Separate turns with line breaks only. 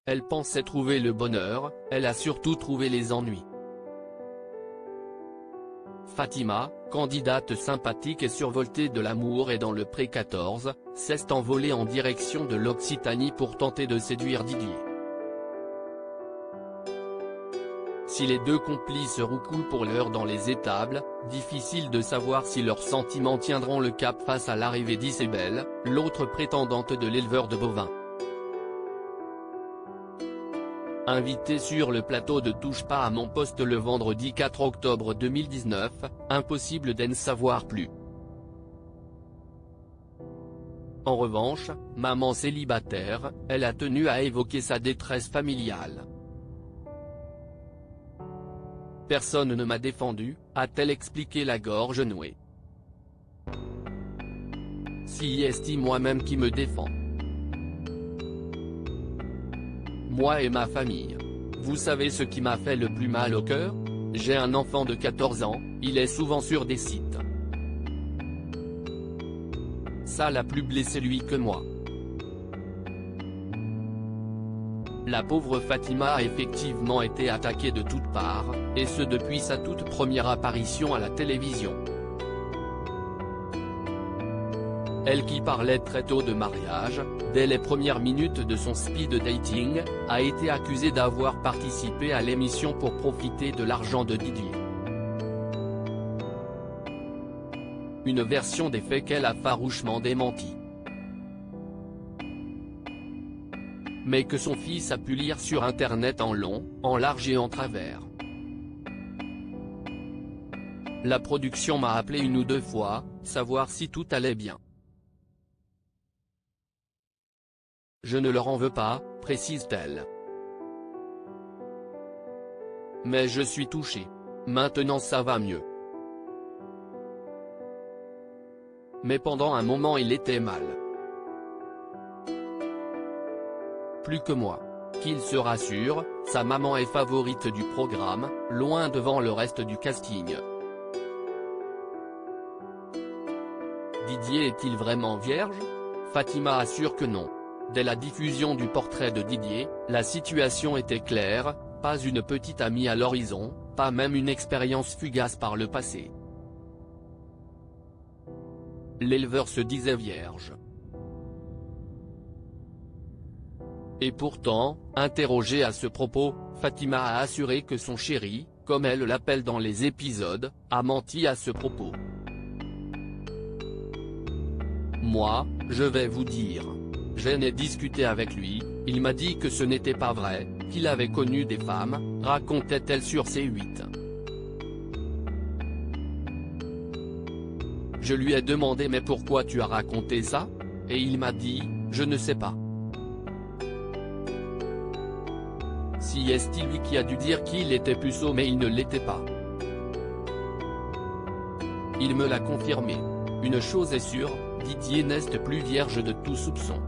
Elle pensait trouver le bonheur, elle a surtout trouvé les ennuis. Fatima, candidate sympathique et survoltée de l'amour et dans le pré-14, s'est envolée en direction de l'Occitanie pour tenter de séduire Didier. Si les deux complices roucoulent pour l'heure dans les étables, difficile de savoir si leurs sentiments tiendront le cap face à l'arrivée d'Isabelle, l'autre prétendante de l'éleveur de bovins. Invité sur le plateau de Touche pas à mon poste le vendredi 4 octobre 2019, impossible d'en savoir plus. En revanche, maman célibataire, elle a tenu à évoquer sa détresse familiale. Personne ne m'a défendu, a-t-elle expliqué la gorge nouée. Si est moi-même qui me défend. Moi et ma famille. Vous savez ce qui m'a fait le plus mal au cœur? J'ai un enfant de 14 ans, il est souvent sur des sites. Ça l'a plus blessé lui que moi. La pauvre Fatima a effectivement été attaquée de toutes parts, et ce depuis sa toute première apparition à la télévision. Elle qui parlait très tôt de mariage, dès les premières minutes de son speed dating, a été accusée d'avoir participé à l'émission pour profiter de l'argent de Didier. Une version des faits qu'elle a farouchement démentie. Mais que son fils a pu lire sur internet en long, en large et en travers. La production m'a appelé une ou deux fois, savoir si tout allait bien. Je ne leur en veux pas, précise-t-elle. Mais je suis touchée. Maintenant ça va mieux. Mais pendant un moment il était mal. Plus que moi. Qu'il se rassure, sa maman est favorite du programme, loin devant le reste du casting. Didier est-il vraiment vierge? Fatima assure que non. Dès la diffusion du portrait de Didier, la situation était claire, pas une petite amie à l'horizon, pas même une expérience fugace par le passé. L'éleveur se disait vierge. Et pourtant, interrogée à ce propos, Fatima a assuré que son chéri, comme elle l'appelle dans les épisodes, a menti à ce propos. Moi, je vais vous dire. J'en ai discuté avec lui, il m'a dit que ce n'était pas vrai, qu'il avait connu des femmes, racontait-elle sur C8. Je lui ai demandé mais pourquoi tu as raconté ça? Et il m'a dit, je ne sais pas. Si est lui qui a dû dire qu'il était puceau mais il ne l'était pas. Il me l'a confirmé. Une chose est sûre, Didier n'est plus vierge de tout soupçon.